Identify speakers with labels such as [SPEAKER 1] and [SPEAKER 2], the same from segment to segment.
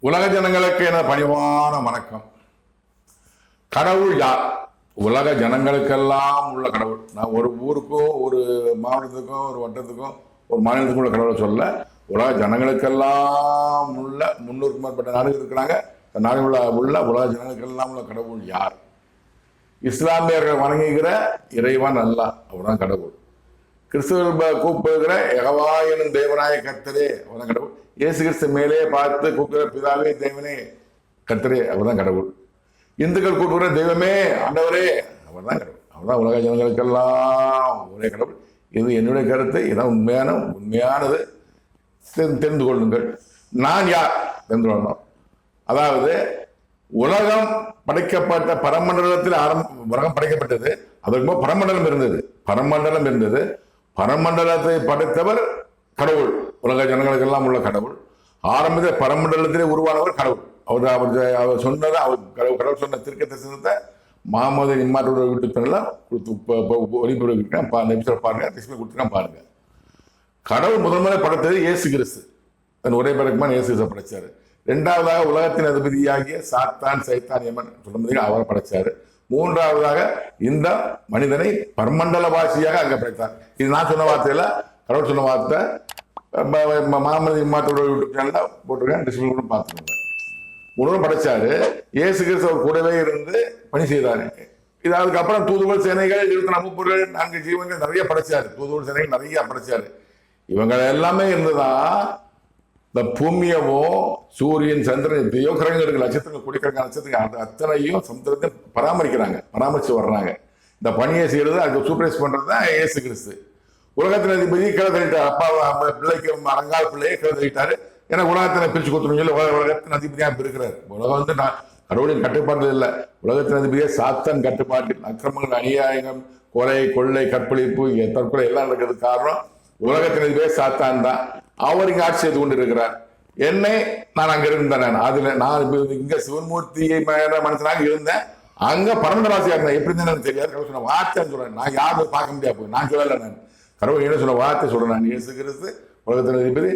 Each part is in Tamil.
[SPEAKER 1] உலக ஜனங்களுக்கு என பணிவான வணக்கம். கடவுள் யார்? உலக ஜனங்களுக்கெல்லாம் உள்ள கடவுள். நான் ஒரு ஊருக்கும் ஒரு மாவட்டத்துக்கும் ஒரு வட்டத்துக்கும் ஒரு மாநிலத்துக்கும் உள்ள கடவுளை சொல்ல, உலக ஜனங்களுக்கெல்லாம் உள்ள 300க்கும் மேற்பட்ட நாடுகள் இருக்கிறாங்க. நாடு உள்ள உலக ஜனங்களுக்கெல்லாம் உள்ள கடவுள் யார்? இஸ்லாமியர்கள் வணங்குகிற இறைவன் அல்லாஹ், அவர்தான் கடவுள். கிறிஸ்துவர்கள் கூப்பிடுகிற யெகோவா எனும் தேவனாய கர்த்தரே, அவர்தான் கடவுள். இயேசு கிறிஸ்து மேலே பார்த்து கூப்பிடுகிற பிதாவே தேவனே கர்த்தரே, அவர்தான் கடவுள். இந்துக்கள் கூப்பிடுகிற தெய்வமே ஆண்டவரே, அவர்தான் கடவுள். அவர்தான் உலக ஜனங்களுக்கெல்லாம் ஒரே கடவுள். இது என்னுடைய கருத்து. இதான் உண்மையானது. தெரிந்து கொள்ளுங்கள். நான் யார் தெரிந்து கொள்ளணும். அதாவது உலகம் படைக்கப்பட்ட பரமண்டலத்தில் உலகம் படைக்கப்பட்டது. அதற்கு பரமண்டலம் இருந்தது. பரமண்டலத்தை படைத்தவர் கடவுள். உலக ஜனங்களுக்கெல்லாம் உள்ள கடவுள். ஆரம்பத்தில் பரமண்டலத்திலே உருவானவர் கடவுள். அவர் சொன்னதை கடவுள் சொன்ன திருக்க தரிசனத்தை மாமது இம்மாற்றோட யூடியூப்லாம் ஒளிபரப்பிருக்கேன். பாருங்க. கடவுள் முதன்முறை படைத்தது இயேசு கிறிஸ்து. தன் ஒரே பிறகுமான இயேசு கிறிஸ்து படைச்சாரு. இரண்டாவதாக உலகத்தின் அதிபதியாகிய சாத்தான் சைத்தான் யமன் சொல்லும்போது அவரை படைச்சாரு. மூன்றாவதாக இந்த மனிதனை பரமண்டலவாசியாக அங்க படைத்தார். இது நான் சொன்ன வார்த்தையில கடவுள் சொன்ன வார்த்தை. மாமதி இம்மாற்றோட யூடியூப் சேனல்ல போட்டிருக்கேன், டிஸ்கிரிப்ஷன் பார்த்துக்கோங்க. உணவு படைச்சாரு. இயேசு கிறிஸ்து அவர் கூடவே இருந்து பணி செய்தாரு. இது அதுக்கப்புறம் தூதுவல் சேனைகள் 24 முப்பர்கள் 4 ஜீவன்கள் நிறைய படைச்சாரு. தூதுவல் சேனைகள் நிறைய படைச்சாரு. இவங்க எல்லாமே இருந்துதான் இந்த பூமியவும் சூரியன் சந்திரன் கிரகங்களுக்கு நட்சத்திரங்கள் குடிக்கிற நட்சத்திரங்கள் அத்தனையும் சமுத்திரத்தை பராமரிச்சு வர்றாங்க. இந்த பணியை செய்யறது அதுக்கு சூப்பரைஸ் பண்றது தான் இயேசு கிறிஸ்து. உலகத்தின் அதிபதி கீழே தள்ளிட்டார். அப்பா பிள்ளைக்கு அறங்கால பிள்ளையே கீழே தள்ளிட்டாரு. ஏன்னா உலகத்தினை பிரிச்சு கொடுத்துருன்னு சொல்லி உலகத்தின் அதிபதியா இருக்கிறார். உலகம் நான் கடவுளின் கட்டுப்பாடு இல்லை. உலகத்தின் அதிபதியே சாத்தான் கட்டுப்பாட்டில் அக்கிரமங்கள், அநியாயங்கள், கொலை, கொள்ளை, கற்பழிப்பு, தற்கொலை எல்லாம் நடக்கிறதுக்கு காரணம் உலகத்தின் அதிபதியே சாத்தான் தான். அவர் இங்க ஆட்சி செய்து கொண்டு இருக்கிறார். என்னை நான் அங்க இருந்தேன். அதுல நான் இங்க சிவன்மூர்த்தியை மனசனாக இருந்தேன். அங்க பரமண்டலவாசியா இருந்தேன். எப்படி இருந்தேன்னு தெரியாது. கடவுள் சொன்ன வார்த்தைன்னு சொல்றேன். நான் யாரும் பார்க்க முடியாது. நான் சொல்லல. நான் கடவுள் என்ன சொன்ன வார்த்தை சொல்றேன். நான் இயேசு கிறிஸ்து உலகத்தின் அதிபதி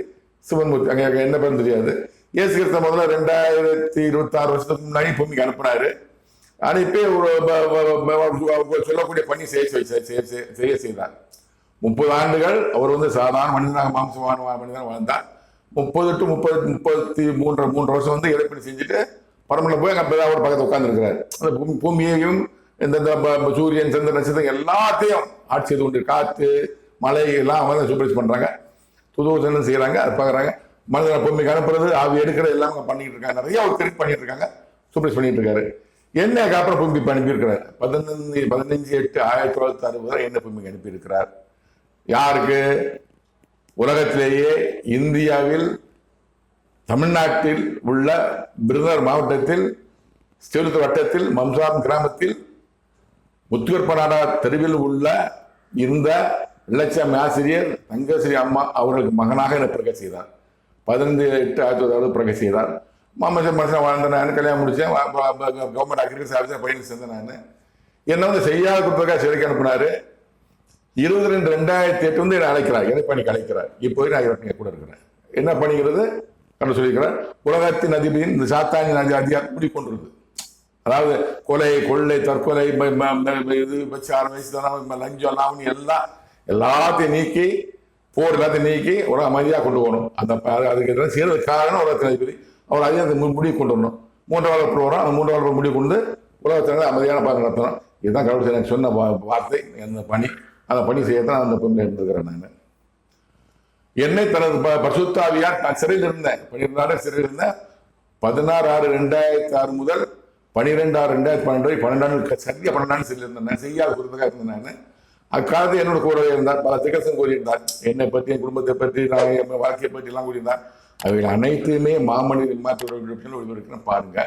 [SPEAKER 1] சிவன்மூர்த்தி. அங்க என்ன பேர் தெரியாது. இயேசு கிறிஸ்து முதல்ல 2026 வருஷத்துக்கு முன்னாடி பூமிக்கு அனுப்பினாரு. அனுப்பி சொல்லக்கூடிய பணி செய்தார். 30 ஆண்டுகள் அவர் சாதாரண மனிதனாக மாம்சமான மனிதனாக வாழ்ந்தார். 30 to 33 வருஷம் இறைப்பணி செஞ்சுட்டு பரமண்டலம் போய் அங்க ஒரு பக்கத்தில் உட்கார்ந்து இருக்கிறாரு. அந்த பூமியையும் இந்த சூரியன் சந்திர நட்சத்திரம் எல்லாத்தையும் ஆட்சி செய்து கொண்டு காத்து மழை எல்லாம் அவங்க சூப்பரைஸ் பண்றாங்க. புது செய்யறாங்க. அது பாக்குறாங்க. மனிதனை பூமிக்கு அனுப்புறது, ஆவி எடுக்கிறது எல்லாம் பண்ணிட்டு இருக்காங்க. நிறைய ஒரு திருப்பி பண்ணிட்டு இருக்காங்க. சூப்பரைஸ் பண்ணிட்டு இருக்காரு. என்ன அப்புறம் பூமிக்கு அனுப்பி இருக்கிறார். 15/8/1960 என்ன பூமிக்கு அனுப்பி இருக்கிறார். யாருக்கு? உலகத்திலேயே இந்தியாவில் தமிழ்நாட்டில் உள்ள விருதுநகர் மாவட்டத்தில் ஸ்ரீவில்லிபுத்தூர் வட்டத்தில் மம்சாம் கிராமத்தில் முத்துகற்பனாடா தெருவில் உள்ள இந்த இலட்சாமி ஆசிரியர் தங்கஸ்ரீ அம்மா அவர்களுக்கு மகனாக என்னை பிறக்க செய்தார். 15/8/1960 பிறக்க செய்தார். மனுஷன் வாழ்ந்த நான் கல்யாணம் முடிச்சேன். கவர்மெண்ட் அக்ரிகல்ச்சர் ஆஃபீஸர் பயிர் சேர்ந்தேன். நான் என்ன செய்யாத கொடுப்பதற்காக சிறைக்கு அனுப்பினாரு. 22/2/2008 என்னை அழைக்கிறார். இறைப்பணிக்கு அழைக்கிறார். இப்போ நான் இறைப்பணியை கூட இருக்கிறேன். என்ன பண்ணிக்கிறது கண்டு சொல்லியிருக்கிறார். உலகத்தின் அதிபதியின் இந்த சாத்தானின் அதிகாரம் முடிக்கொண்டிருது. அதாவது கொலை, கொள்ளை, தற்கொலை, இது விபச்சாரம், லஞ்சம், லாவணி எல்லாத்தையும் நீக்கி போர் எல்லாத்தையும் நீக்கி ஒரு அமைதியாக கொண்டு போகணும். அந்த அதுக்கு செய்யறது காரணம் உலகத்தின் அதிபதி. அவர் அதிகாரத்தை முடிவு கொண்டு வரணும். 3வது ப்ரோக்ராம் அந்த 3வது முடிவு கொண்டு உலகத்தினர் அமைதியான பாதை நடத்தணும். இதுதான் கடவுள் எனக்கு சொன்ன வார்த்தை. அந்த பணி அந்த பணி செய்யத்தான் அந்த பொண்ணு இருந்திருக்கிறேன். நான் என்னை தனது பரிசுத்தாவியார் நான் சிறையில் இருந்தேன். 12 ஆண்டு சிறையில் இருந்தேன். 16/6/2006 முதல் 12/6/2012 12 ஆண்டு சரியா 12 ஆண்டு சிறையில் இருந்தேன். நான் செய்யாத குறிப்பாக இருந்தேன். நான் அக்காலத்தில் என்னோட கூடவே இருந்தார். பல திகசம் கூறியிருந்தார். என்னை பற்றி, என் குடும்பத்தை பற்றி, நான் என் வாழ்க்கையை பற்றி எல்லாம் கூறியிருந்தார். அவைகள் அனைத்துமே மாமனித ஒளிபரப்பின பாருங்க.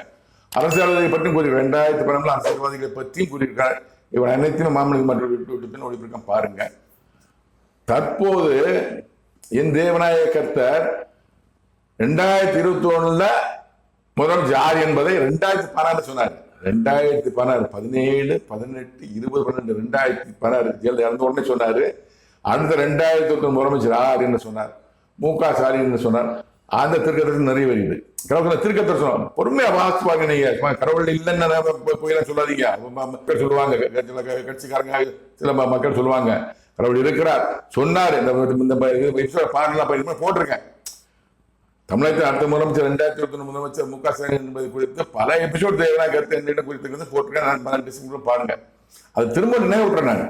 [SPEAKER 1] அரசியல்வாதிகளை பற்றியும் கூறியிருக்கார். 2012 அரசியல்வாதிகளை பற்றியும் கூறியிருக்கார். இவன் அனைத்தையும் மாமனித ஒளிபரப்பின பாருங்க. தற்போது என் தேவனாய கர்த்தர் 2021 முதல் ஜார் என்பதை 2016 சொன்னார். 2016 17 18 20 12 2016 ஜெயலலிதா இறந்த உடனே சொன்னாரு. அடுத்த 2021 முதலமைச்சர் யார் என்று சொன்னார். மு.க. ஸ்டாலின் என்று சொன்னார். அந்த திருக்க தரிசனம் நிறைவேறியது. கடவுள் திருக்க தரிசனம் பொறுமையா வாசிப்பாங்க. நீங்க கடவுள் இல்லைன்னு போயெல்லாம் சொல்லாதீங்க. மக்கள் சொல்லுவாங்க, சில கட்சிக்காரங்க சில மக்கள் சொல்லுவாங்க கடவுள் இருக்கிறார் சொன்னார். இந்த பாடலாம் போட்டிருக்கேன். தமிழகத்தில் அடுத்த முதலமைச்சர் 2021 முதலமைச்சர் மு க ஸ்டாலின் என்பது குறித்து பல எபிசோட் தேவையான கருத்து என்னிடம் குறித்து போட்டிருக்கேன். நான் 12 டிசம்பர் பாருங்க. அது திரும்ப நினைவுற்றேன். நான்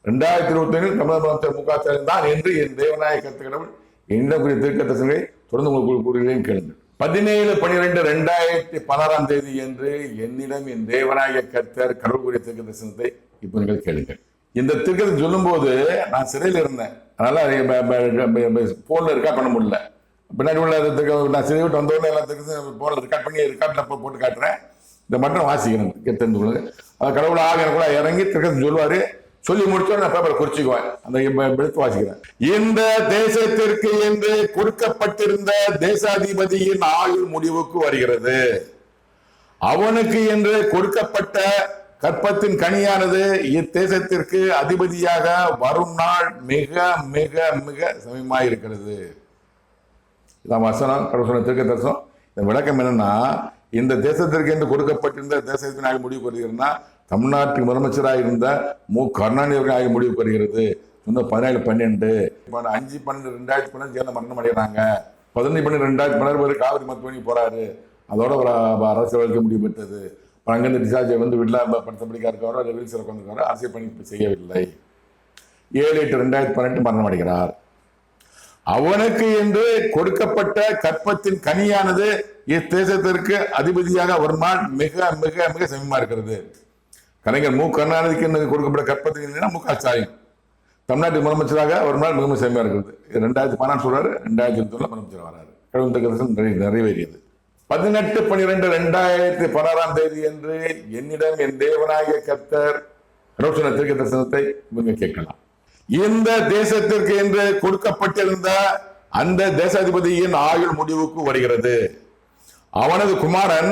[SPEAKER 1] 2021 தமிழக முதலமைச்சர் மு க ஸ்டாலின் தான் என்று என் தேவநாயக கருத்து கடவுள் என்னிடம் குறித்த திருக்க தரிசனங்களை தொடர்ந்து உங்களுக்கு கூறுகிறேன் கேளுங்கள். 17/12/2016 என்று என்னிடம் என் தேவநாயக கர்த்தர் கடவுள் கூறிய திருக்க தரிசனத்தை இப்போ நீங்கள் கேளுங்கள். இந்த திருக்கத்தை சொல்லும் போது நான் சிறையில் இருந்தேன். அதனால போன்ல ரெக்கார்ட் பண்ண முடியல. பின்னாடி உள்ள நான் சிறை விட்டு வந்தோடனே எல்லாத்துக்கும் போன ரெக்கார்ட் பண்ணி ரெக்கார்ட்ல போட்டு காட்டுறேன். இந்த மட்டும் வாசிக்கணும் தெரிந்து கொள்ளுங்க. கடவுள் எனக்குள்ள இறங்கி திருக்கத்தை சொல்லுவாரு. சொல்லி முடிச்சோம் நான் பேப்பரை குறிச்சுக்குவேன். அந்த எடுத்து வாசிக்கிறேன். இந்த தேசத்திற்கு என்று கொடுக்கப்பட்டிருந்த தேசாதிபதியின் ஆயுள் முடிவுக்கு வருகிறது. அவனுக்கு என்று கொடுக்கப்பட்ட கற்பத்தின் கனியானது இத்தேசத்திற்கு அதிபதியாக வரும் நாள் மிக மிக மிக சமயமாயிருக்கிறது. இதான் வசனம், கடவுள் திருக்க தரிசனம். இந்த விளக்கம் என்னன்னா, இந்த தேசத்திற்கு என்று கொடுக்கப்பட்டிருந்த தேசத்தின் ஆய்வு முடிவுக்கு வருகிறதுனா தமிழ்நாட்டுக்கு முதலமைச்சராக இருந்த மு கருணாநிதி அவர்கள் ஆய்வு முடிவுக்கு வருகிறது. சொன்ன 17/12 5/12/2012 சேர்ந்த மரணம் அடைகிறாங்க. 15/12/2016 காவிரி மருத்துவமனை போறாரு. அதோட ஒரு அரசியல் வாழ்க்கை முடிவு பெற்றது. அங்கிருந்து டிசார்ஜ் வந்து வீட்டில் படுத்தபடிக்கா இருக்காரோ வீல் சிறப்பு வந்திருக்காரோ அரசியல் பணி செய்யவில்லை. 7/8/2018 மரணம் அடைகிறார். அவனுக்கு என்று கொடுக்கப்பட்ட கற்பத்தின் கனியானது இத்தேசத்திற்கு அதிபதியாக ஒரு நாள் மிக மிக மிக சமயமா இருக்கிறது. கலைஞர் மு கருணாநிதிக்கு கொடுக்கப்பட்ட கற்பத்தின் மு க ஸ்டாலின் தமிழ்நாட்டு முதலமைச்சராக ஒரு நாள் மிக மிக சமயமா இருக்கிறது. 2016 சொல்றாரு, 2021 முதலமைச்சர் வராரு. கடவுள் திருக்க நிறைவேறியது. 18/12/2016 என்று என்னிடம் என் தேவநாயக கர்த்தர் கடவுள் திருக்க தரிசனத்தை இவங்க கேட்கலாம். இந்த தேசத்திற்கு என்று கொடுக்கப்பட்டிருந்த அந்த தேசாதிபதியின் ஆயுள் முடிவுக்கு வருகிறது. அவனது குமாரன்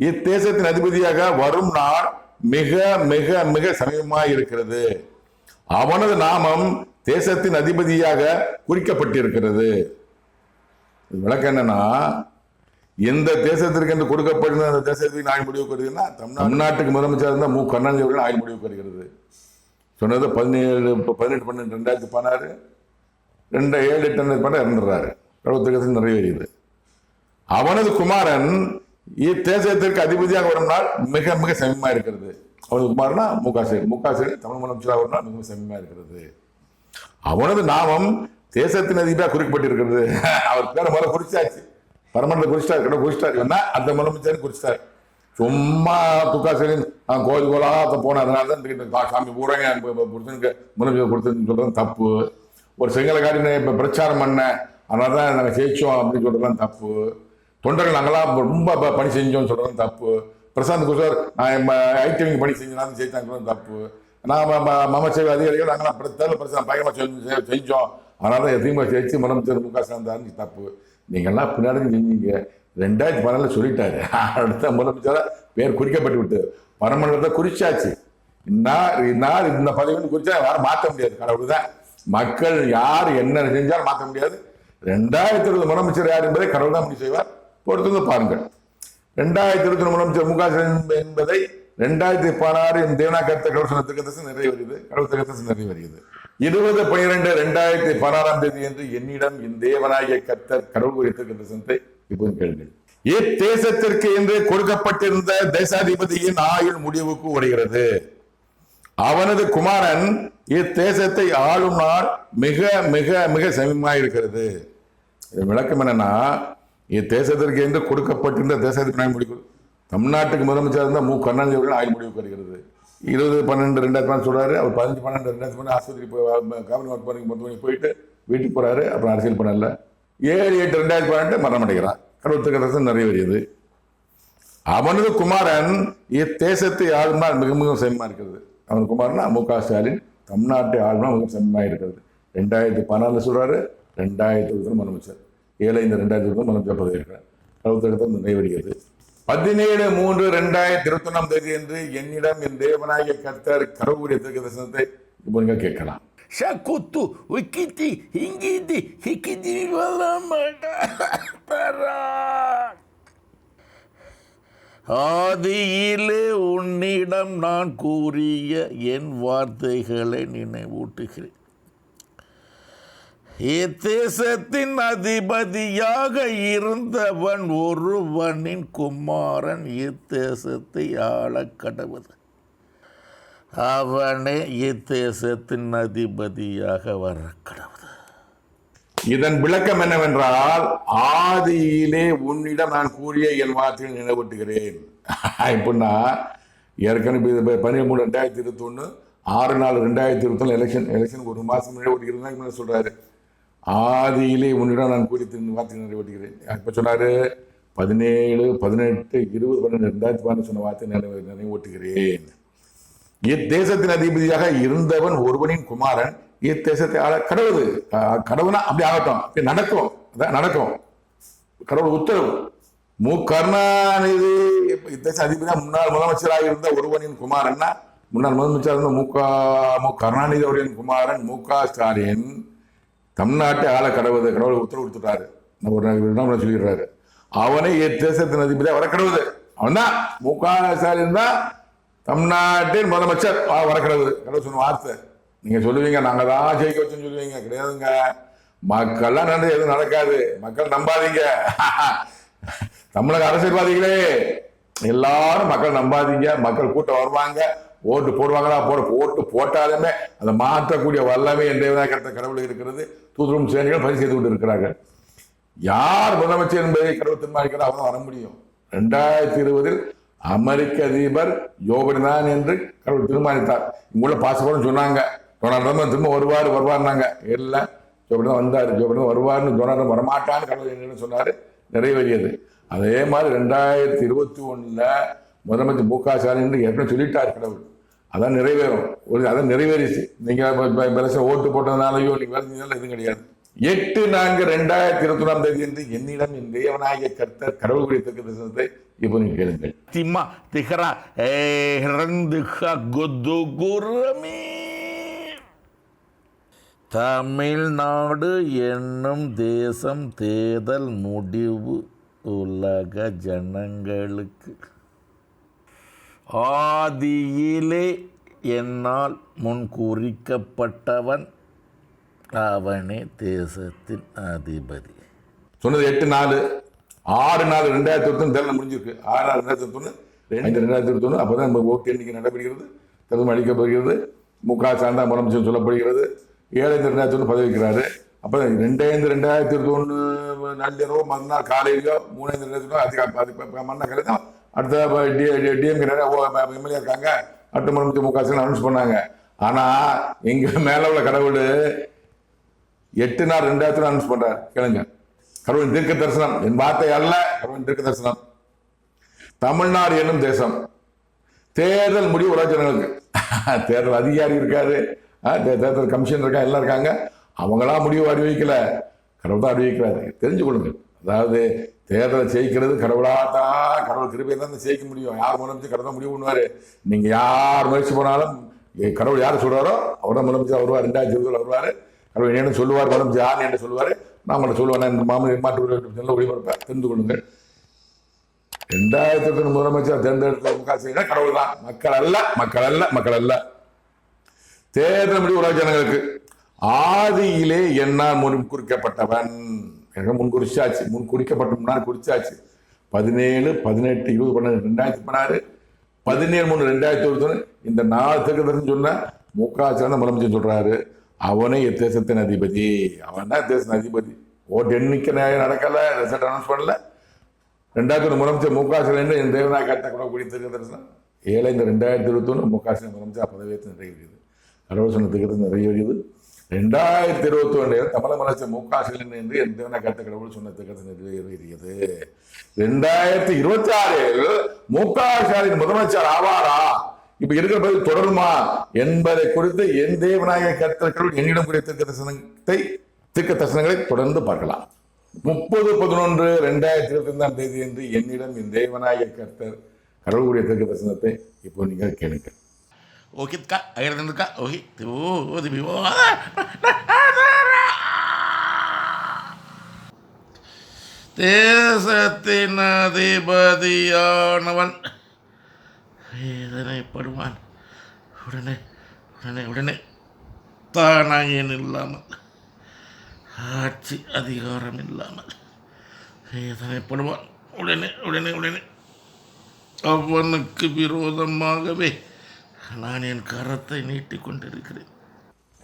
[SPEAKER 1] இத்தேசத்தின் அதிபதியாக வரும் நாள் மிக மிக மிக சமயமாய் இருக்கிறது. அவனது நாமம் தேசத்தின் அதிபதியாக குறிக்கப்பட்டிருக்கிறது. விளக்கம் என்னன்னா, எந்த தேசத்திற்கு என்று கொடுக்கப்பட்டிருந்த அந்த தேசத்தின் ஆயுள் முடிவுக்கு வருகிறதுனா தமிழ்நாட்டுக்கு முதலமைச்சர் இருந்தால் மு கருணாநிதி அவர்கள் ஆயுள் முடிவுக்கு வருகிறது. சொன்னது 17/12/2016 7/8/2018 இறந்துடுறாரு. கடவுள் திருக்கத்தில் நிறைவேறியது. அவனது குமாரன் இத்தேசத்திற்கு அதிபதியாக வரும் நாள் மிக மிக சமயமா இருக்கிறது. அவனது குமாரனா மு க ஸ்டாலின் தமிழ் முதலமைச்சராக வரும் நாள் மிக சமயமா இருக்கிறது. அவனது நாமம் தேசத்தின் அதிபதியாக குறிக்கப்பட்டிருக்கிறது. அவர் பேரை முதல்ல குறிச்சாச்சு. பரமண்டல குறிச்சிட்டார், கடவுள் குறிச்சிட்டார். அந்த முதலமைச்சர் குறிச்சிட்டார். சும்மா துக்காசலின் கோயில் கோலாக போன அதனால தான் சாமி பூராங்க முதலமைச்சர் கொடுத்துன்னு சொல்றது தப்பு. ஒரு சிங்களக்காரி இப்போ பிரச்சாரம் பண்ண அதனால தான் நாங்கள் ஜெயிச்சோம் அப்படின்னு சொல்றதுலாம் தப்பு. தொண்டர்கள் நாங்களாம் ரொம்ப பணி செஞ்சோம்னு சொல்றதும் தப்பு. பிரசாந்த் கிஷோர் நான் ஐடிவிங்க பணி செஞ்சோம் ஜெயிச்சாங்க தப்பு. நான் மமசேவை அதிகாரிகள் நாங்களாம் தேர்தல் பிரச்சாரம் பயங்கரமாக செஞ்சோம் அதனால தான் திமுக ஜெயிச்சு முதலமைச்சர் மு க ஸ்டாலின் தப்பு. நீங்கள்லாம் பின்னாடி செஞ்சீங்க. 2014 சொல்லிட்டாரு. அடுத்த முதலமைச்சராக பேர் குறிக்கப்பட்டு விட்டு பரமண்டலத்தை குறிச்சாச்சு. இந்த பதவின்னு குறிச்சா யாரும் மாற்ற முடியாது. கடவுள் தான். மக்கள் யார் என்ன செஞ்சாலும் மாற்ற முடியாது. 2020 முதலமைச்சர் யார் என்பதை கடவுள் தான் முடிவு செய்வார். பொறுத்து பாருங்கள். 2020 முதலமைச்சர் மு க ஸ்டாலின் என்பதை 2016 தேவனா கருத்த கடவுள் சொன்ன திருக்கதரிசனம் நிறைவேறியது. கடவுள் திருக்கதரிசனம் நிறைவேறியது. 20/12/2016 என்று என்னிடம் என் தேவனாகிய கர்த்தர் கடவுள் கூறிய திருக்கதரிசனத்தை இப்போது கேளுங்கள். இத்தேசத்திற்கு என்று கொடுக்கப்பட்டிருந்த தேசாதிபதியின் ஆயுள் முடிவுக்கு வருகிறது. அவனது குமாரன் இத்தேசத்தை ஆளும் நாள் மிக மிக மிக சமயமாயிருக்கிறது. விளக்கம் என்னன்னா, இத்தேசத்திற்கு என்று கொடுக்கப்பட்டிருந்த தேசாதிபதி ஆயுள் முடிவு தமிழ்நாட்டுக்கு முதலமைச்சர் இருந்தால் மு கருணாநிதி அவர்கள் ஆயுள் முடிவுக்கு வருகிறது. 20/12/2016 சொல்றாரு. அவர் 15/12/2016 ஆஸ்பத்திரி காவிரி மருத்துவமனை போயிட்டு வீட்டுக்கு போறாரு. அப்புறம் அரசியல் பண்ணல. 7/8/2018 மரணம் அடைகிறார். கடவுள் திருக்கதரிசனம் நிறைவேறியது. அவனது குமாரன் இத்தேசத்தை ஆளுநாள் மிக மிக சமயமா இருக்கிறது. அவன் குமாரனா மு க ஸ்டாலின் தமிழ்நாட்டை ஆளுநர் மிக சமயமா இருக்கிறது. 2014 சொல்றாரு. 2020 முதலமைச்சர் 7/5/2020 முதலமைச்சர் பதவி இருக்கிறார். கடவுள் திருக்கதரிசனம் நிறைவேறியது. 17/3/2021 என்று என்னிடம் என் தேவனாகிய கர்த்தர் கடவுளுடைய திருக்கதரிசனத்தை இப்போ நீங்கள் கேட்கலாம்.
[SPEAKER 2] ஷகுத்து உக்கித்தி இங்கித்தி ஹிக்கித்தி ஆதியிலே உன்னிடம் நான் கூறிய என் வார்த்தைகளை நினைவூட்டுகிறேன். இத்தேசத்தின் அதிபதியாக இருந்தவன் ஒருவனின் குமாரன் இத்தேசத்தை ஆள கடவுது. அவனே இத்தேசத்தின் அதிபதியாக வர கடவுது.
[SPEAKER 1] இதன் விளக்கம் என்னவென்றால், ஆதியிலே உன்னிடம் நான் கூறிய என் வார்த்தையை நினைவூட்டுகிறேன். இப்படின்னா ஏற்கனவே 13/2021 6/4/2021 எலெக்ஷன் ஒரு மாதம் நினைவூட்டுகிறேன் சொல்றாரு. ஆதியிலே உன்னிடம் நான் கூறி வார்த்தை நிறைவேற்றுகிறேன். இப்போ சொன்னாரு 17, 18, 20, 12, 2012 சொன்ன வார்த்தை நினைவூட்டுகிறேன். இத்தேசத்தின் அதிபதியாக இருந்தவன் ஒருவனின் குமாரன் இத்தேசத்தை ஆள கடவுது. கடவுனா அப்படி ஆகட்டும், அப்படி நடக்கும், அதான் நடக்கும். கடவுள் உத்தரவு. கருணாநிதி இத்தேச அதிபதியா முன்னாள் முதலமைச்சராக இருந்த ஒருவனின் குமாரன்னா, முன்னாள் முதலமைச்சராக இருந்த கருணாநிதி அவர்களின் குமாரன் ஸ்டாலின் தமிழ்நாட்டை ஆள கடவுது. கடவுள் உத்தரவு கொடுத்துட்டாரு. ஒரு சொல்லிடுறாரு, அவனை இத்தேசத்தின் அதிபதியா வர கடவுது. அவன் தான் ஸ்டாலின் தான் தமிழ்நாட்டின் முதலமைச்சர் வர கடவுது. கடவுள் சொன்ன வார்த்தை. நீங்க சொல்லுவீங்க நாங்க தான் ஜெயிக்க வச்சோன்னு சொல்லுவீங்க. கிடையாதுங்க, மக்கள்லாம் நன்றி எதுவும் நடக்காது. மக்கள் நம்பாதீங்க. தமிழக அரசியல்வாதிகளே எல்லாரும் மக்கள் நம்பாதீங்க. மக்கள் கூட்டம் வருவாங்க, ஓட்டு போடுவாங்களா, ஓட்டு போட்டாலுமே அதை மாற்றக்கூடிய வல்லமை என்ற கடவுள் இருக்கிறது. தூதுரும் சேனைகள் பதிவு செய்து கொண்டு இருக்கிறார்கள். யார் முதலமைச்சர் என்பதை கடவுள் தீர்மானிக்கிறார், அவன் வர முடியும். 2020 அமெரிக்க அதிபர் ஜோ பைடன் தான் என்று கடவுள் தீர்மானித்தார். இங்குள்ள பாஸ்போர்ட்னு சொன்னாங்க. டொனால்ட் ட்ரம்ப் திரும்ப வருவார்னாங்க. இல்லை, ஜோ பைடன் வந்தார். ஜோ பைடன் வருவார்னு, டொனால்ட் ட்ரம்ப் வரமாட்டான்னு கடவுள் என்னன்னு சொன்னாரு, நிறைவேறியது. அதே மாதிரி 2021 முதலமைச்சர் ஸ்டாலின் ஏற்கனவே சொல்லிட்டார் கடவுள். அதான் நிறைவேறும். அதான் நிறைவேறிச்சு. நீங்க ஓட்டு போட்டதுனாலயோ நீங்க வேலை செஞ்சதால எதுவும் கிடையாது. 8/4/2021 என்று என்னிடம் என் தேவனாகிய கர்த்தர் கடவுள் குறித்த தரிசனத்தை இப்போ நீங்க கேளுங்கள்.
[SPEAKER 2] திம்மா திகரா தமிழ்நாடு என்னும் தேசம் தேர்தல் முடிவு உலக ஜனங்களுக்கு ஆதியிலே என்னால் முன்குறிக்கப்பட்டவன் அவனே தேசத்தின் அதிபதி.
[SPEAKER 1] சொன்னது 8/4/6/2021 தேர்தல் முடிஞ்சிருக்கு. 6/4/2021 2021 அப்பதான் நம்ம ஓட்டு எண்ணிக்கை நடைபெறுகிறது. தேர்தல் அளிக்கப்படுகிறது. ஸ்டாலின் தான் முதலமைச்சர் சொல்லப்படுகிறது. 7/5/2021 பதவி வைக்கிறாரு. அப்போ 2/5/2021 நள்ளிரவோ மறுநாள் காலையிலோ 3/5/2021 மறுநாள் காலையில் தான் அடுத்த டிஎம்கே எம்எல்ஏ இருக்காங்க. அடுத்த முதலமைச்சர் ஸ்டாலின் அனௌன்ஸ் பண்ணாங்க. ஆனா எங்க மேல உள்ள கடவுள் 8/4/2021 அனௌன்ஸ் பண்றாரு. கேளுங்க, கடவுளின் தீர்க்க தரிசனம். என் வார்த்தை அல்ல, கடவுளின் தீர்க்க தரிசனம். தமிழ்நாடு என்னும் தேசம் தேர்தல் முடிவு உலக ஜனங்களுக்கு. தேர்தல் அதிகாரி இருக்காரு, தேர்தல் கமிஷன் இருக்கா, எல்லாம் இருக்காங்க. அவங்களா முடிவு அறிவிக்கல, கடவுள் தான் அறிவிக்கிறாரு. தெரிஞ்சு கொள்ளுங்க. அதாவது தேர்தலை ஜெயிக்கிறது கடவுளாத்தான், கடவுள் கிருபையை தான் ஜெயிக்க முடியும். யார் முதலமைச்சர் கடவுள் முடிவு பண்ணுவாரு. நீங்க யார் முயற்சி போனாலும் கடவுள் யார் சொல்றாரோ அவரோட முதலமைச்சர் வருவார். 2020 வருவாரு. கடவுள் என்ன சொல்லுவார், முதலமைச்சர் யார் என்ன சொல்லுவாரு, நான் உங்கள்ட்ட சொல்லுவேன். இந்த மாற்று நல்ல ஒளிபரப்ப தெரிந்து கொள்ளுங்கள். 2020 முதலமைச்சர் தேர்ந்தெடுத்த கடவுள் தான், மக்கள் அல்ல, மக்கள் அல்ல, மக்கள் அல்ல. தேர்தல் முடிவு உலக ஜனங்களுக்கு ஆதியிலே என்னால் முன்குறிக்கப்பட்டவன். எனக்கு முன்குறிச்சாச்சு, முன்குறிக்கப்பட்ட முன்னாடி குறிச்சாச்சு. 17, 18, 20, 12, 2016, 17/3/2021 இந்த 4 தேர்தல் சொன்ன ஸ்டாலின் முதலமைச்சர் சொல்றாரு, அவனே இத்தேசத்தின் அதிபதி. அவன் தான் தேசத்தின் அதிபதி. ஓட்டு எண்ணிக்கை நடக்கல, ரிசல்ட் அனௌன்ஸ் பண்ணல. 2021 முதலமைச்சர் ஸ்டாலின் என் தேவனாய் கர்த்தர் கூடிய தீர்க்க தரிசனம் 7/5/2021 ஸ்டாலின் முதலமைச்சர் பதவியேற்று நிறைவேறியது. கடவுள் சொன்ன தீர்க்கத்தை நிறைவேறியது. 2021 தமிழக முதலமைச்சர் ஸ்டாலின் என்று என் தேவனாய் கர்த்தர் கடவுள் சொன்ன தீர்க்கத்தை நிறைவேறியது. 2026 ஸ்டாலின் முதலமைச்சர் ஆவாரா, இப்ப இருக்கிற பதில் தொடருமா என்பதை குறித்து என் தேவனாய கர்த்தர்கள் என்னிடம் கூடிய தீர்க்க தரிசனங்களை தொடர்ந்து பார்க்கலாம். 30/11/2025 என்று என்னிடம் என் தேவனாய கர்த்தர் கடவுளுடைய தீர்க்க தரிசனத்தை இப்போ நீங்கள் கேளுங்கள்.
[SPEAKER 2] Okit kak, air dan kak, okit. Oh, tibi. தேசத்தின் அதிபதியானவன் வேதனைப்படுவான். உடனே உடனே உடனே தானாயன் இல்லாமல், ஆட்சி அதிகாரம் இல்லாமல் வேதனைப்படுவான். உடனே உடனே உடனே அவனுக்கு விரோதமாகவே நான் என் கரத்தை நீட்டிக் கொண்டிருக்கிறேன்.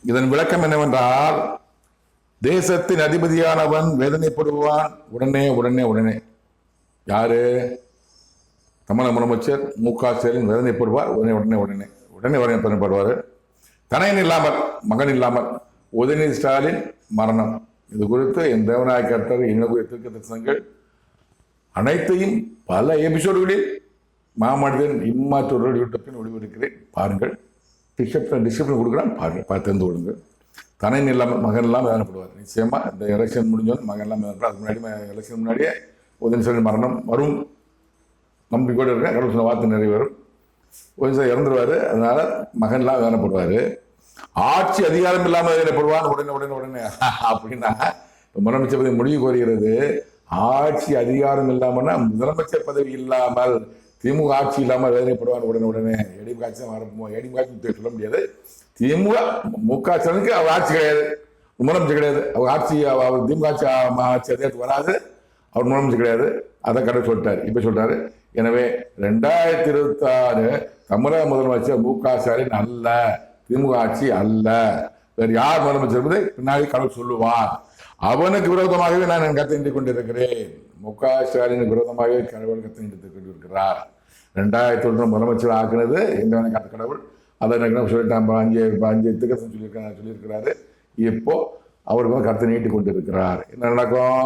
[SPEAKER 1] இதன் விளக்கம் என்னவென்றால், தேசத்தின் அதிபதியானவன் வேதனைப்படுவான். உடனே உடனே உடனே யாரு? தமிழக முதலமைச்சர் மு.க.ஸ்டாலின் வேதனைப்படுவார். உடனே உடனே உடனே உடனே உடனே வேதனைப்படுவார். தனையன் இல்லாமல், மகன் இல்லாமல் உதயநிதி ஸ்டாலின் மரணம். இது குறித்து என் தேவநாயக கர்த்தர் என்னுடைய தீர்க்க தரிசனங்கள் அனைத்தையும் பல எபிசோடுகளில் மாமனிதன் இம்மாற்றோர்கள் யூடியூப்பில் ஒளிபெருக்கிறேன். பாருங்கள். டிஸ்கிரிப்ஷன் கொடுக்குறேன், பாருங்கள், பார்த்து தெரிந்து கொள்ளுங்கள். தனையன் இல்லாமல், மகன் இல்லாமல் வேதனைப்படுவார். நிச்சயமா இந்த எலெக்ஷன் முடிஞ்சோன்னு மகன் இல்லாமல் வேதனைப்படுவார். அதுக்கு முன்னாடி எலெக்ஷன் முன்னாடியே உதயநிதி ஸ்டாலின் மரணம் வரும் நம்பிக்கையோடு இருக்கேன். கடவுள் சொன்ன வார்த்தை நிறைவேறும். உதயநிதி இறந்துருவார். அதனால மகன்லாம் வேதனைப்படுவார். ஆட்சி அதிகாரம் இல்லாமல் வேதனைப்படுவான். உடனே உடனே உடனே அப்படின்னா முதலமைச்சர் பதவி முடிவு கோருகிறது. ஆட்சி அதிகாரம் இல்லாமல்னா முதலமைச்சர் பதவி இல்லாமல், திமுக ஆட்சி இல்லாமல் வேதனைப்படுவான். உடனே உடனே எடிஎம் காட்சி தான் வரப்போம். எடிஎம் காட்சி சொல்ல முடியாது. திமுக மு.க.ஸ்டாலினுக்கு அவர் ஆட்சி கிடையாது, முதலமைச்சர் கிடையாது. அவர் ஆட்சி, அவர் திமுக ஆட்சி அதிகாரத்துக்கு வராது. அவர் முதலமைச்சர் கிடையாது. அதை கடை சொல்லிட்டாரு. இப்ப சொல்றாரு. எனவே 2026 தமிழக முதலமைச்சர் மு.க.ஸ்டாலின் அல்ல, திமுக ஆட்சி அல்ல, வேறு யார் முதலமைச்சர் என்பதை பின்னாடி கடவுள் சொல்லுவார். அவனுக்கு விரோதமாகவே நான் என் கத்தை நீட்டிக் கொண்டிருக்கிறேன். மு.க.ஸ்டாலினுக்கு விரோதமாகவே கடவுள் கத்தை நீட்டிக் கொண்டிருக்கிறார். 2001 முதலமைச்சர் ஆக்குனது எந்த கத்த கடவுள். அதை எனக்கு சொல்லிட்டான். அஞ்சு திகசம் சொல்லியிருக்கிறாரு. இப்போ அவருக்கு கத்தை நீட்டிக் கொண்டிருக்கிறார். என்ன நடக்கும்?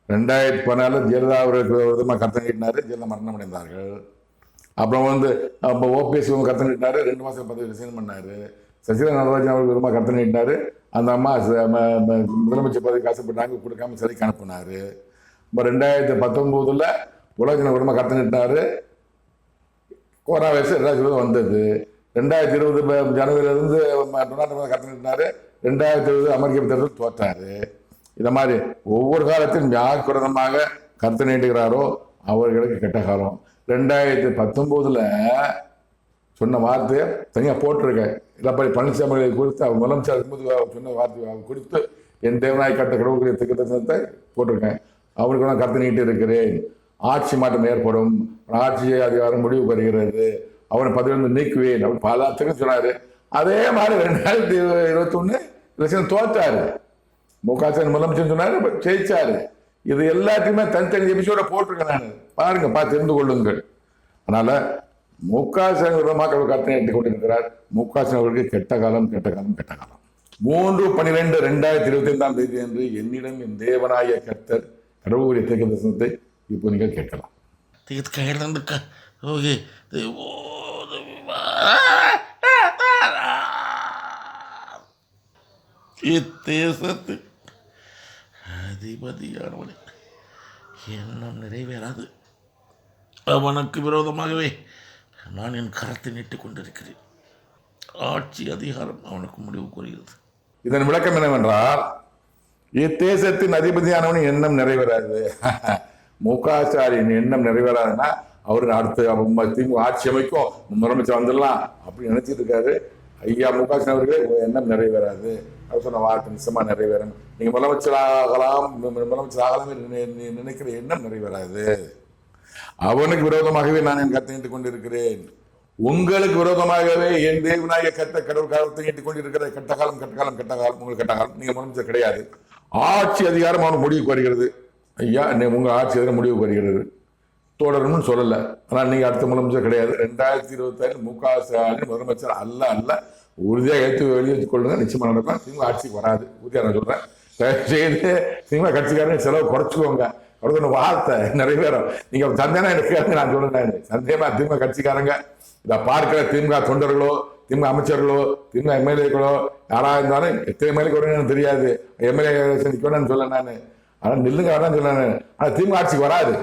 [SPEAKER 1] 2014 ஜெயலலிதா அவருக்கு விதமாக கத்தை நீட்டினாரு. ஜெயலலிதா மரணம் அடைந்தார்கள். அப்புறம் அப்போ ஓபிஎஸ் கத்தை நீட்டினாரு. 2 மாதம் பதவி ரிசைன் பண்ணாரு. சசிகலா நடராஜன் அவருக்கு விதமாக கத்தை நீட்டினாரு. அந்த அம்மா முதலமைச்சர் பதவி காசுப்பட்டாங்க, கொடுக்காம சிறைக்கு அனுப்புனாரு. இப்போ 2019 உலக விதமாக கத்தை நீட்டினாரு. கொரோனா வைரஸ் 2020 வந்தது. 2020 ஜனவரியிலிருந்து டொனால்டு கத்தை நீட்டினாரு. 2020 அமெரிக்க தேர்தல் தோற்றாரு. இந்த மாதிரி ஒவ்வொரு காலத்திலும் யார் குரதமாக கருத்து நீட்டுகிறாரோ அவர்களுக்கு கெட்ட காலம். 2019 சொன்ன வார்த்தையை தனியாக போட்டிருக்கேன். எடப்பாடி பழனிசாமி குறித்து அவர் முதலமைச்சர் சொன்ன வார்த்தை குறித்து என் தேவநாயக கட்ட கடவுளுடைய திட்டத்தை போட்டிருக்கேன். அவருக்கு நான் கருத்து நீட்டி இருக்கிறேன். ஆட்சி மாற்றம் ஏற்படும், ஆட்சி அதிகாரம் முடிவு பெறுகிறது, அவனை பதவியிலிருந்து நீக்குவேன் அப்படின்னு பல திட்டம் சொன்னாரு. அதே மாதிரி 2021 எலெக்ஷன் தோற்றாரு. மு.க.ஸ்டாலின் முதலமைச்சர் சொன்னாரு, ஜெயிச்சாரு. இது எல்லாத்தையுமே தனித்தனி எபிசோட போட்டிருக்கேன் நான். பாருங்க, பார்த்து தெரிந்து கொள்ளுங்கள். அதனால மு.க.ஸ்டாலின் விதமாக கருத்தை நீட்டி கொண்டிருக்கிறார். மு.க.ஸ்டாலின் அவர்களுக்கு கெட்ட காலம், கெட்ட காலம், கெட்ட காலம். 3/12/2025 அன்று என்னிடம் என் தேவநாய கர்த்தர் கடவுளுடைய தீர்க்க தரிசனத்தை இப்போ நீங்கள் கேட்கலாம்.
[SPEAKER 2] இத்தேசத்து அதிபதியானவனே எண்ணம் நிறைவேறாது. அவனுக்கு விரோதமாகவே நான் என் கரத்தை நீட்டிக் கொண்டிருக்கிறேன். ஆட்சி அதிகாரம் அவனுக்கு முடிவு கூறுகிறது.
[SPEAKER 1] இதன் விளக்கம் என்னவென்றால், இத்தேசத்தின் அதிபதியானவனின் எண்ணம் நிறைவேறாது. மு.க.ஸ்டாலின் எண்ணம் நிறைவேறாதுன்னா அவரு அடுத்து திமுக ஆட்சி அமைக்கும், முதலமைச்சர் வந்துடலாம் அப்படின்னு நினைச்சிட்டு இருக்காரு. ஐயா மு.க.ஸ்டாலின் அவர்களே எண்ணம் நிறைவேறாது. அவர் சொன்ன வார்த்தை நிச்சயமா நிறைவேறும். நீங்க முதலமைச்சர் ஆகலாம் நினைக்கிற எண்ணம் நிறைவேறாது. அவனுக்கு விரோதமாகவே நான் என் கத்தை நீட்டிக் கொண்டிருக்கிறேன். உங்களுக்கு விரோதமாகவே என் தேவநாயக கத்த கடவுள் காலத்தை நீட்டிக் கொண்டிருக்கிற கெட்ட காலம், கெட்ட காலம், கெட்ட காலம். உங்களுக்கு கெட்ட காலம். நீங்க முதலமைச்சர் கிடையாது. ஆட்சி அதிகாரம் அவனுக்கு முடிவுக்கு வருகிறது. ஐயா, உங்க ஆட்சி அதிகாரம் முடிவுக்கு வருகிறது, தொடரும்னு சொல்லலை. ஆனால் நீங்க அடுத்த முதலமைச்சர் கிடையாது. 2026 மு.க.ஸ்டாலின் முதலமைச்சர் அல்ல அல்ல. உறுதியாக எடுத்து வெளியேற்றிக் கொள்ளுங்க. நிச்சயமா நடக்கும். திமுக ஆட்சிக்கு வராது. உறுதியாக நான் சொல்றேன். செய்து திமுக கட்சிக்காரங்க செலவு குறைச்சிக்கோங்க. அவருக்கு வார்த்தை நிறைவேறும். நீங்க சந்தேகம் எனக்கு நான் சொல்றேன். சந்தேகமா திமுக கட்சிக்காரங்க, இதை பார்க்கிற திமுக தொண்டர்களோ, திமுக அமைச்சர்களோ, திமுக எம்எல்ஏக்களோ யாராக இருந்தாலும் எத்தனை எம்எல்ஏக்கு வரணும்னு தெரியாது. எம்எல்ஏ நிற்கணும்னு சொல்ல நான். ஆனால் நில்லுங்க வேணாம்னு சொல்ல. ஆனால் திமுக ஆட்சிக்கு வராது.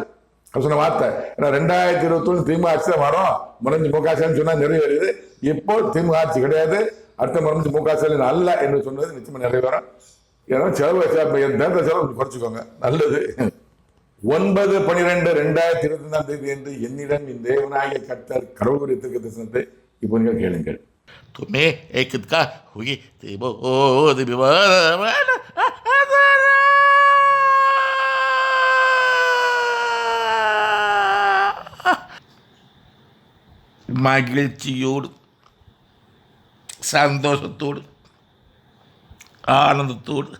[SPEAKER 1] அது சொன்ன வார்த்தை. ஏன்னா 2021 திமுக ஆட்சி தான் வரும், முறைஞ்சு முக ஸ்டாலின் சொன்னா நிறைவேறுது. இப்போ திமுக ஆட்சி கிடையாது, அடுத்த முறைஞ்சு முக ஸ்டாலின் அல்ல என்று சொன்னது நிச்சயமா நிறைவேறும். ஏன்னா தேர்தல் செலவு குறைச்சிக்கோங்க, நல்லது. 9/12/2025 என்று என்னிடம் இந்த தேவனாகிய கர்த்தர் கடவுள் குறித்த தரிசனத்தை இப்போ நீங்கள் கேளுங்கள்.
[SPEAKER 2] तुम्हें एक का हुई ते बोध विवाद மகிழ்ச்சியோடு சந்தோஷத்தோடு ஆனந்தத்தோடு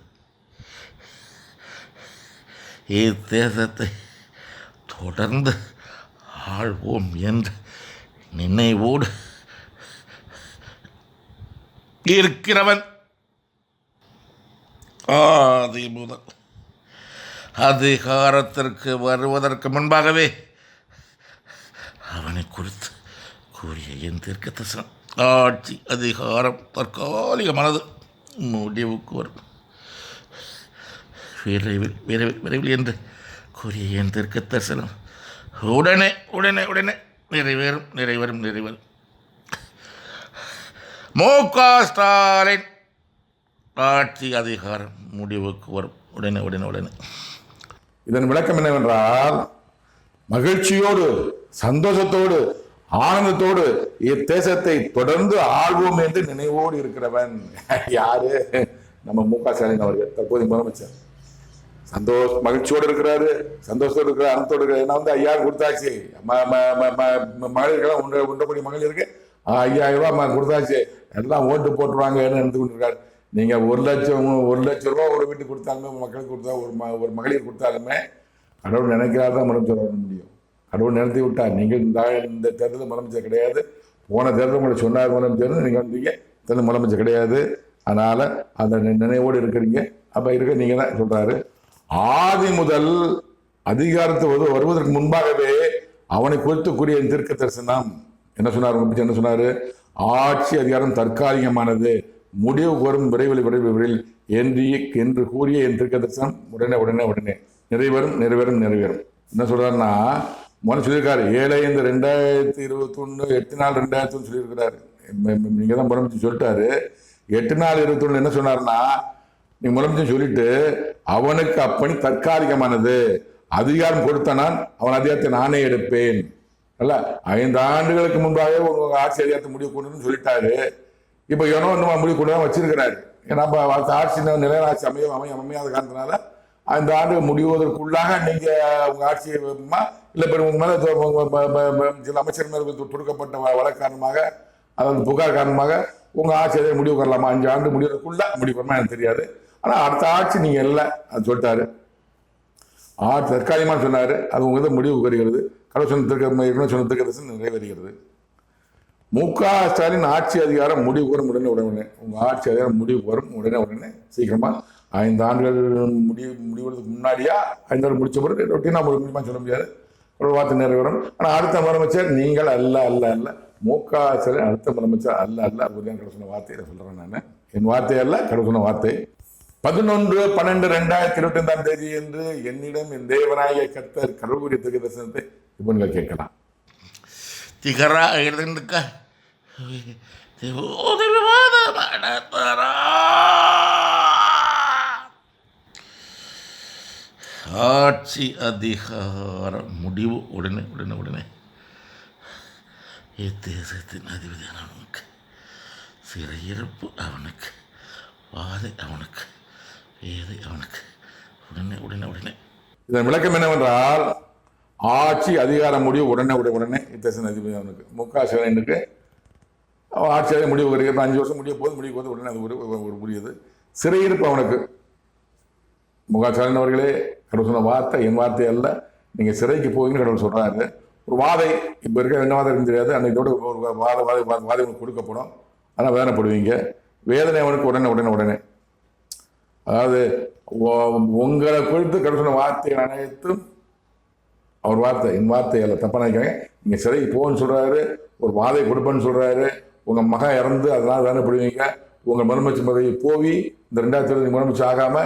[SPEAKER 2] இத்தேசத்தை தொடர்ந்து ஆள்வோம் என்ற நினைவோடு இருக்கிறவன் ஆதி முதல் அதிகாரத்திற்கு வருவதற்கு முன்பாகவே அவனை குறித்து கூறிய என் தீர்க்க தரிசனம் ஆட்சி அதிகாரம் தற்காலிகமானது, முடிவுக்கு வரும். விரைவில் விரைவில் விரைவில் என்று கூறிய என் தீர்க்க தரிசனம் உடனே உடனே உடனே நிறைவேறும் நிறைவேறும் நிறைவேறும். மு.க. ஸ்டாலின் ஆட்சி அதிகாரம் முடிவுக்கு வரும் உடனே உடனே உடனே.
[SPEAKER 1] இதன் விளக்கம் என்னவென்றால், மகிழ்ச்சியோடு சந்தோஷத்தோடு ஆனந்தத்தோடு இத்தேசத்தை தொடர்ந்து ஆள்வோம் என்று நினைவோடு இருக்கிறவன் யாரு? நம்ம மு.க. ஸ்டாலின் அவர்கள், தற்போதைய முதலமைச்சர். மகிழ்ச்சியோடு இருக்கிறாரு, சந்தோஷத்தோடு இருக்கிறார், ஆனந்தத்தோடு இருக்கிறார். ஏன்னா 5000 கொடுத்தாச்சு, மகளிருக்கெல்லாம் 1 கோடி மகளிருக்கு 5000 ரூபாய் கொடுத்தாச்சு, எல்லாம் ஓட்டு போட்டுருவாங்கன்னு நினைத்து கொண்டிருக்காரு. நீங்க 1 லட்சம் ரூபா ஒரு வீட்டுக்கு கொடுத்தாலுமே, மக்களுக்கு கொடுத்தா, ஒரு மகளிர் கொடுத்தாலுமே கடவுள் நினைக்கிறாரு தான் முதலமைச்சர் வர முடியும். கடவுள் நிறுத்தி விட்டார். நீங்கள் இந்த தேர்தலில் முதலமைச்சர் கிடையாது, போன தேர்தல் உங்களை சொன்னார் முதலமைச்சர், நீங்கள் வந்தீங்க, தேர்தல் முதலமைச்சர் கிடையாது. அதனால அந்த நினைவோடு இருக்கிறீங்க. அப்ப இருக்க நீங்க தான் சொல்றாரு. ஆதி முதல் அதிகாரத்தை வருவதற்கு முன்பாகவே அவனை குறித்து கூறிய தீர்க்க தரிசனம் என்ன சொன்னார்? என்ன சொன்னாரு? ஆட்சி அதிகாரம் தற்காலிகமானது, முடிவு வரும் விரைவில் விரைவில் விரைவில் என்று கூறிய என் தீர்க்க தரிசனம் உடனே உடனே உடனே நிறைவேறும் நிறைவேறும் நிறைவேறும். என்ன சொல்றாருன்னா, முதல்ல சொல்லியிருக்காரு 7/5/2021 8/4/2021 சொல்லியிருக்கிறாரு. நீங்க தான் முதலமைச்சர் சொல்லிட்டாரு. 8/4/2021 என்ன சொன்னாருன்னா, நீங்க முதலமைச்சர் சொல்லிட்டு அவனுக்கு அப்பணி தற்காலிகமானது, அதிகாரம் கொடுத்த நான் அவன் அதிகாரத்தை நானே எடுப்பேன். அல்ல 5 ஆண்டுகளுக்கு முன்பாகவே உங்க ஆட்சி அதிகாரத்தை முடிவு கொண்டு சொல்லிட்டாரு. இப்ப ஏனோ இன்னும் முடிவு கொண்டு தான் வச்சிருக்கிறாரு. ஏன்னா ஆட்சி நிலையான ஆட்சி அமையாத காரணத்தினால 5 ஆண்டு முடிவதற்குள்ளாக நீங்க உங்க ஆட்சியை இல்ல உங்க மேல சில அமைச்சர் மேல தொடுக்கப்பட்ட வழக்கு காரணமாக, அதாவது புகார் காரணமாக உங்க ஆட்சி அதை முடிவு பண்ணலாமா? 5 ஆண்டு முடிவதற்குள்ள முடிவு பண்ணா எனக்கு தெரியாது. ஆனா அடுத்த ஆட்சி நீங்க இல்லை அது சொல்லிட்டாரு. ஆட்சி தற்காலிகமா சொன்னாரு, அது உங்க முடிவு வருகிறது. கடவுள் சொன்ன தீர்க்க நிறைவேறுகிறது. மு.க. ஸ்டாலின் ஆட்சி அதிகாரம் முடிவு வரும் உடனே உடனே, உங்க ஆட்சி அதிகாரம் முடிவு வரும் உடனே உடனே சீக்கிரமா 5 ஆண்டுகள் முடிவதற்கு முன்னாடியா 5 ஆண்டு முடிச்ச பிறகு ரொட்டீனா முடியுமா சொல்ல முடியாது, ஒரு வார்த்தை நிறைவேறும். ஆனா அடுத்த முதலமைச்சர் நீங்கள் அல்ல அல்ல அல்ல, மு.க. ஸ்டாலின் அடுத்த முதலமைச்சர் அல்ல அல்ல. உதயம் கடவுள் சொன்ன வார்த்தையை சொல்றேன் நான், என் வார்த்தை அல்ல, கடவுள் சொன்ன வார்த்தை. 11/12/2025 என்று என்னிடம் என் தேவனாகிய கர்த்தர் கடவுள் குறித்த தீர்க்க தரிசனத்தை இப்போ நீங்கள் கேட்கலாம்.
[SPEAKER 2] திகரா எழுதுக்க ஆட்சி அதிகாரம் முடிவு உடனே உடனே உடனே. இத்தேசத்தின் அதிபதியான அவனுக்கு, சிறையிருப்பு அவனுக்கு, வாதை அவனுக்கு, வேதை அவனுக்கு, உடனே உடனே உடனே.
[SPEAKER 1] இதன் விளக்கம் என்னவென்றால், ஆட்சி அதிகாரம் முடிவு உடனே உடனே இத்தேசத்தின் அதிபதி அவனுக்கு, மு.க. ஸ்டாலினுக்கு ஆட்சி முடிவு வருகிறது. 5 வருஷம் முடிய போது உடனே அது ஒரு முடியுது. சிறையிருப்பு அவனுக்கு. மு.க. ஸ்டாலின் அவர்களே, கடவுள் சொன்ன வார்த்தை என் வார்த்தை அல்ல, நீங்க சிறைக்கு போவீங்கன்னு கடவுள் சொல்றாரு. ஒரு வாதை, இப்ப இருக்க என்ன வாதம் தெரியாது, அன்னைக்கோட ஒரு வாதை கொடுக்கப்படும். ஆனால் வேதனைப்படுவீங்க. வேதனை அவனுக்கு உடனே உடனே உடனே. அதாவது உங்களை குறித்து கடவுள் சொன்ன வார்த்தைகள் அனைத்தும் அவர் வார்த்தை, என் வார்த்தை அல்ல, தப்பா நினைக்காங்க. நீங்க சிறைக்கு போன்னு சொல்றாரு, ஒரு வாதை கொடுப்பேன்னு சொல்றாரு. உங்க மகன் இறந்து அதனால வேதனைப்படுவீங்க. உங்க முதலமைச்சர் பதவி போவி இந்த 2020 முதலமைச்சர் ஆகாம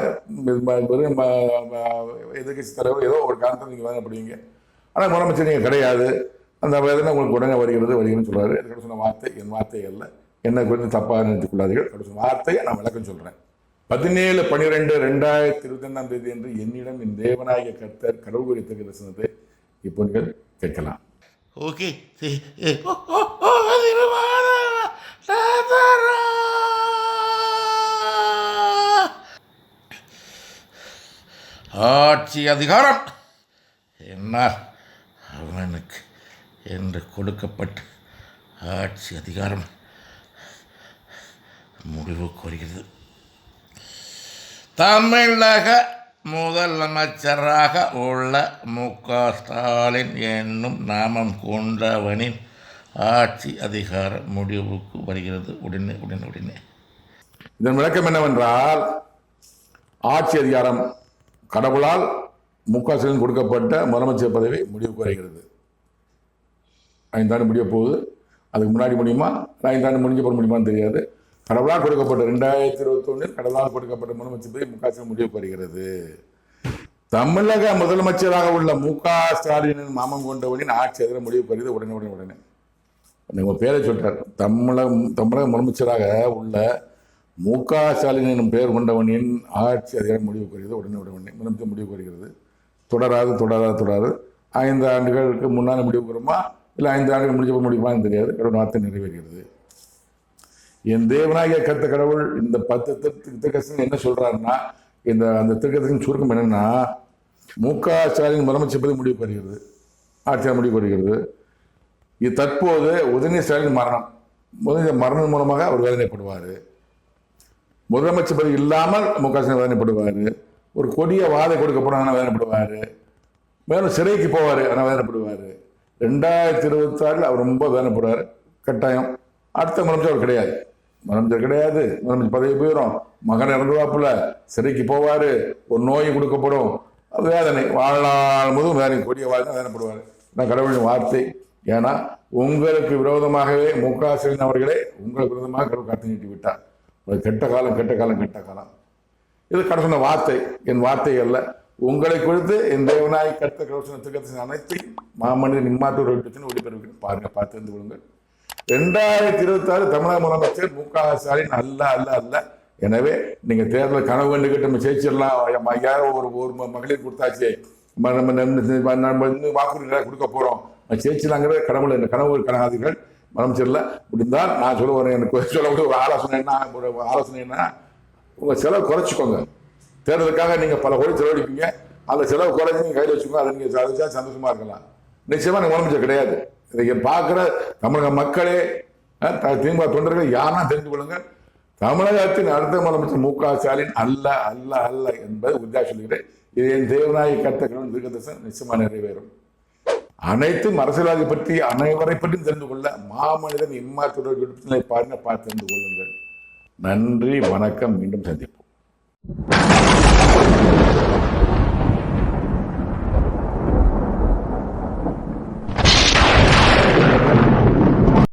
[SPEAKER 1] எதிர்கட்சி தலைவர் ஏதோ ஒரு காரணத்தில் நீங்க வேதனைப்படுவீங்க. ஆனால் முதலமைச்சர் நீங்கள் கிடையாது, அந்த வேதனை உங்களுக்கு உடனே வருகிறதுன்னு சொல்கிறாரு. அதுக்கு சொன்ன வார்த்தை என் வார்த்தை அல்ல, என்னை குறித்து தப்பாக நினைத்துக் கொள்ளாதீர்கள். அப்படி சொன்ன வார்த்தையை நான் விளக்கம் சொல்கிறேன். 17/12/2022 என்று என்னிடம் என் தேவனாகிய கர்த்தர் கடவுள் குறித்த தரிசனத்தை இப்போ நீங்கள் கேட்கலாம்.
[SPEAKER 2] ஓகே. ஆட்சி அதிகாரம் என்னால் அவனுக்கு என்று கொடுக்கப்பட்ட ஆட்சி அதிகாரம் முடிவுக்கு வருகிறது. தமிழக முதலமைச்சராக உள்ள மு.க. ஸ்டாலின் என்னும் நாமம் கொண்டவனின் ஆட்சி அதிகாரம் முடிவுக்கு வருகிறது உடனே.
[SPEAKER 1] இதன் விளக்கம் என்னவென்றால், ஆட்சி அதிகாரம் கடவுளால் மு.க. ஸ்டாலின் கொடுக்கப்பட்ட முதலமைச்சர் பதவி முடிவுக்கு வருகிறது. 5 ஆண்டு முடிய போகுது. அதுக்கு முன்னாடி முடியுமா, 5 ஆண்டு முடிஞ்ச போது முடியுமான்னு தெரியாது. கடவுளால் கொடுக்கப்பட்ட 2021 கடவுளால் கொடுக்கப்பட்ட முதலமைச்சர் பதவி மு.க. ஸ்டாலின் முடிவுக்கு வருகிறது. தமிழக முதலமைச்சராக உள்ள மு.க. ஸ்டாலினின் மாமம் கொண்டவனின் ஆட்சி அதிகாரம் முடிவுக்கு வருகிறது உடனே. உங்கள் பேரை சொல்றார். தமிழக முதலமைச்சராக உள்ள மு.க. ஸ்டாலின் எனும் பெயர் கொண்டவனின் ஆட்சி அதிகாரம் முடிவுக்கு வருகிறது உடனே. முதலமைச்சர் முடிவுக்கு வருகிறது. தொடராது 5 ஆண்டுகளுக்கு முன்னால் முடிவுக்கு வருமா, இல்லை 5 ஆண்டுகள் முடிஞ்ச முடிக்குமான்னு தெரியாது. கடவுள் வார்த்தை நிறைவேறுகிறது. என் தேவனாகிய கர்த்தர் கடவுள் இந்த 10 திருக்கதரிசனம் என்ன சொல்றாருன்னா, அந்த திருக்கதரிசனம் சுருக்கம் என்னன்னா, மு.க. ஸ்டாலின் முதலமைச்சர் பதவி முடிவுக்கு வருகிறது, ஆட்சியாளர் முடிவுக்கு வருகிறது. இது தற்போது உதயநிதி ஸ்டாலின் மரணம் மூலமாக அவர் வேதனைப்படுவார். முதலமைச்சர் பதவி இல்லாமல் மு.க. ஸ்டாலின் வேதனைப்படுவார். ஒரு கொடிய வாதை கொடுக்கப்படும், ஆனால் வேதனைப்படுவார். மேலும் சிறைக்கு போவார், ஆனால் வேதனைப்படுவார். 2026 அவர் ரொம்ப வேதனைப்படுவார். கட்டாயம் அடுத்த முதலமைச்சர் அவர் கிடையாது. முதலமைச்சர் பதவி போயிடும், மகன் இறந்துவாப்புல, சிறைக்கு போவார், ஒரு நோய் கொடுக்கப்படும், வேதனை வாழ்நாள் முழுவதும் வேதனை, கொடிய வாதை வேதனைப்படுவார். நான் கடவுளின் வார்த்தை. ஏன்னா உங்களுக்கு விரோதமாகவே மு.க. ஸ்டாலின் அவர்களே உங்களுக்கு விரோதமாக கடவுள் காத்து நீட்டி விட்டார். கெட்ட காலம். இது கடவுள் சொன்ன வார்த்தை, என் வார்த்தை அல்ல. உங்களை குறித்து என் தேவனாய் கர்த்தர் கடவுள் சொன்ன திருக்கதரிசனம் அனைத்தையும் மாமனிதன் இம்மாத்தூர் ஒளிபரப்பு பாருங்க, பார்த்து தெரிந்து கொள்ளுங்கள். 2026 தமிழக முதலமைச்சர் மு.க. ஸ்டாலின் அல்ல. எனவே நீங்க தேர்தல் கனவு கண்டுகிட்டு நம்ம ஜெயிச்சிடலாம், யாரோ ஒரு மகளிர் கொடுத்தாச்சு, வாக்குறுதிகளை கொடுக்க போறோம், ஜெயிச்சிடலாங்கிற கனவு கனகாதீர்கள். முதலமைச்சர்ல முடிந்தால் நான் சொல்லுவேன், எனக்கு சொல்லக்கூடிய ஒரு ஆலோசனை என்ன, உங்க செலவு குறைச்சிக்கோங்க. தேர்தலுக்காக நீங்க பல கோடி செலவழிப்பீங்க, அந்த செலவு குறைச்சி நீங்க கையில் வச்சுக்கோங்க. அதை நீங்க சந்தோஷமா இருக்கலாம். நிச்சயமா நீங்க முதலமைச்சர் கிடையாது. இதை பார்க்கிற தமிழக மக்களே, திமுக தொண்டர்கள் யாரா தெரிந்து கொள்ளுங்க, தமிழகத்தின் அடுத்த முதலமைச்சர் மு.க. ஸ்டாலின் அல்ல என்பதை உறுதியாக சொல்கிறேன். இது என் தேவனாய் கர்த்தர் திருக்கதரிசனம் நிச்சயமா நிறைவேறும். அனைத்தும் அரசியல்வாதி பற்றி அனைவரை பற்றியும் தெரிந்து கொள்ள மாமனிதன் இம்மாத்தூர் பாருங்க, பார்த்து தெரிந்து கொள்ளுங்கள். நன்றி, வணக்கம். மீண்டும் சந்திப்போம்.